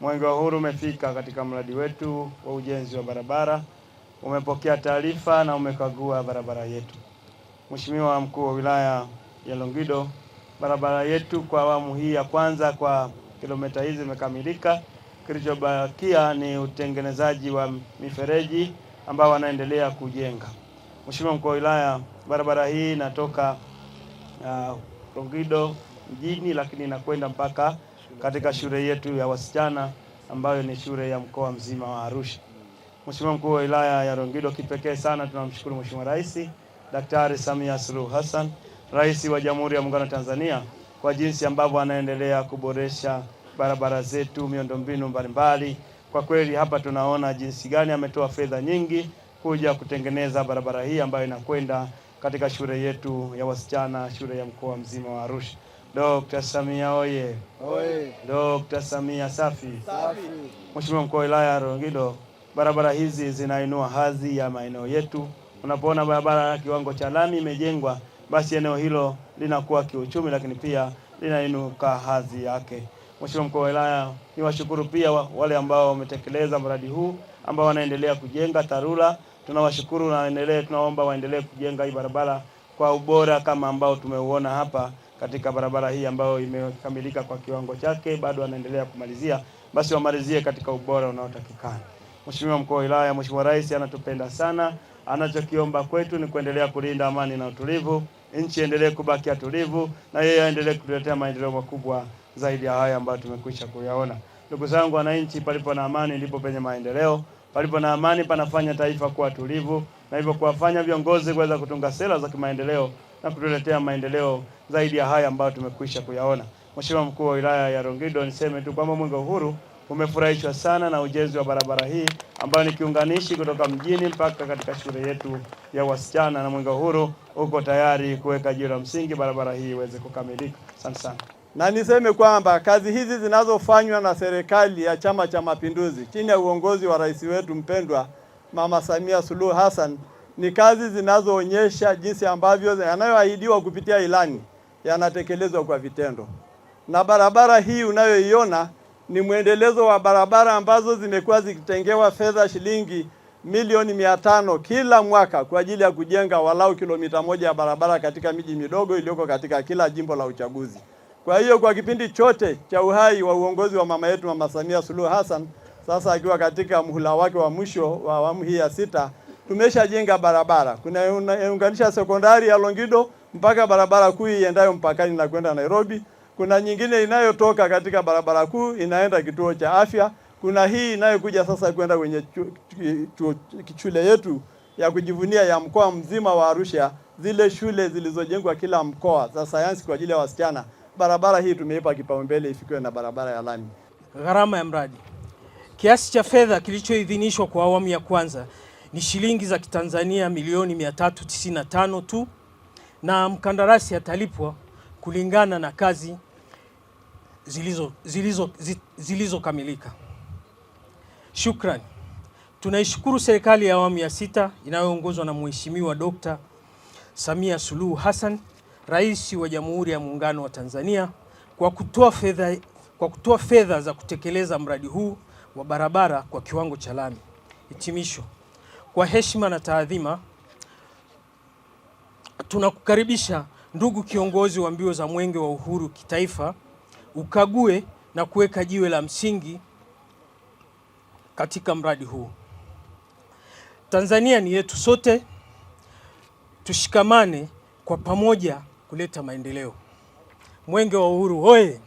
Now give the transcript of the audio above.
Mwenge wa Uhuru umefika katika mradi wetu wa ujenzi wa barabara, umepokea taarifa na umekagua barabara yetu. Mheshimiwa Mkuu wa Wilaya ya Longido, barabara yetu kwa awamu hii ya kwanza kwa kilomita hizi imekamilika. Kilichobakia ni utengenezaji wa mifereji ambao wanaendelea kujenga. Mheshimiwa Mkuu wa Wilaya, barabara hii inatoka Longido mjini lakini inakwenda mpaka katika shule yetu ya wasichana ambayo ni shule ya mkoa mzima wa Arusha. Mheshimiwa Mkuu wa Wilaya ya Longido, kipekee sana tunamshukuru Mheshimiwa Rais Daktari Samia Suluhu Hassan, Rais wa Jamhuri ya Muungano wa Tanzania, kwa jinsi ambavyo anaendelea kuboresha barabara zetu, miundombinu mbalimbali. Kwa kweli hapa tunaona jinsi gani ametoa fedha nyingi kuja kutengeneza barabara hii ambayo inakwenda katika shule yetu ya wasichana, shule ya mkoa mzima wa Arusha. Dr. Samia oye! Oye! Dr. Samia safi! Safi! Mheshimiwa Mkuu wa Wilaya ya Longido, barabara hizi zinainua hadhi ya maeneo yetu. Unapoona barabara ya kiwango cha lami imejengwa, basi eneo hilo linakuwa kiuchumi, lakini pia linainuka hadhi yake. Mheshimiwa Mkuu wa Wilaya, niwashukuru pia wale ambao wametekeleza mradi huu ambao wanaendelea kujenga TARURA. Tunawashukuru na tunaomba waendelee kujenga hii barabara kwa ubora kama ambao tumeuona hapa katika barabara hii ambayo imekamilika kwa kiwango chake, bado wanaendelea kumalizia, basi wamalizie katika ubora unaotakikana. Mheshimiwa Mkuu wa Wilaya, Mheshimiwa Rais anatupenda sana. Anachokiomba kwetu ni kuendelea kulinda amani na utulivu, nchi endelee kubakia tulivu, na yeye aendelee kutuletea maendeleo makubwa zaidi ya haya ambayo tumekwisha kuyaona. Ndugu zangu wananchi, palipo na amani ndipo penye maendeleo. Palipo na amani panafanya taifa kuwa tulivu, na hivyo kuwafanya viongozi kuweza kutunga sera za kimaendeleo na kutuletea maendeleo zaidi ya haya ambayo tumekwisha kuyaona. Mheshimiwa Mkuu wa Wilaya ya Longido, niseme tu kwamba Mwenge wa Uhuru umefurahishwa sana na ujenzi wa barabara hii ambayo ni kiunganishi kutoka mjini mpaka katika shule yetu ya wasichana, na Mwenge wa Uhuru uko tayari kuweka jiwe la msingi barabara hii iweze kukamilika. Asante sana. Na niseme kwamba kazi hizi zinazofanywa na serikali ya Chama cha Mapinduzi chini ya uongozi wa rais wetu mpendwa Mama Samia Suluhu Hassan ni kazi zinazoonyesha jinsi ambavyo yanayoahidiwa kupitia ilani yanatekelezwa kwa vitendo. Na barabara hii unayoiona ni mwendelezo wa barabara ambazo zimekuwa zikitengewa fedha shilingi milioni 500 kila mwaka kwa ajili ya kujenga walau kilomita 1 ya barabara katika miji midogo iliyoko katika kila jimbo la uchaguzi. Kwa hiyo kwa kipindi chote cha uhai wa uongozi wa mama yetu Mama Samia Suluhu Hassan, sasa akiwa katika muhula wake wa mwisho wa awamu hii ya 6, tumeshajenga barabara. Kunaunganisha sekondari ya Longido mpaka barabara kuu iendayo mpakani na kwenda Nairobi. Kuna nyingine inayotoka katika barabara kuu inaenda kituo cha afya. Kuna hii inayokuja sasa kwenda kwenye shule yetu ya kujivunia ya mkoa mzima wa Arusha, zile shule zilizojengwa kila mkoa za sayansi kwa ajili ya wasichana. Barabara hii tumeipa kipaumbele ifikiwe na barabara ya lami. Gharama ya mradi. Kiasi cha fedha kilichoidhinishwa kwa awamu ya kwanza ni shilingi za Kitanzania milioni 395 tu, na mkandarasi atalipwa kulingana na kazi zilizokamilika. Shukrani. Tunaishukuru serikali ya awamu ya 6 inayoongozwa na Mheshimiwa Dr. Samia Suluhu Hassan, Rais wa Jamhuri ya Muungano wa Tanzania, kwa kutoa fedha za kutekeleza mradi huu wa barabara kwa kiwango cha lami. Hitimisho. Kwa heshima na taadhima, tunakukaribisha ndugu kiongozi wa mbio za Mwenge wa Uhuru kitaifa, ukague na kuweka jiwe la msingi katika mradi huu. Tanzania ni yetu sote, tushikamane kwa pamoja kuleta maendeleo. Mwenge wa Uhuru hoye!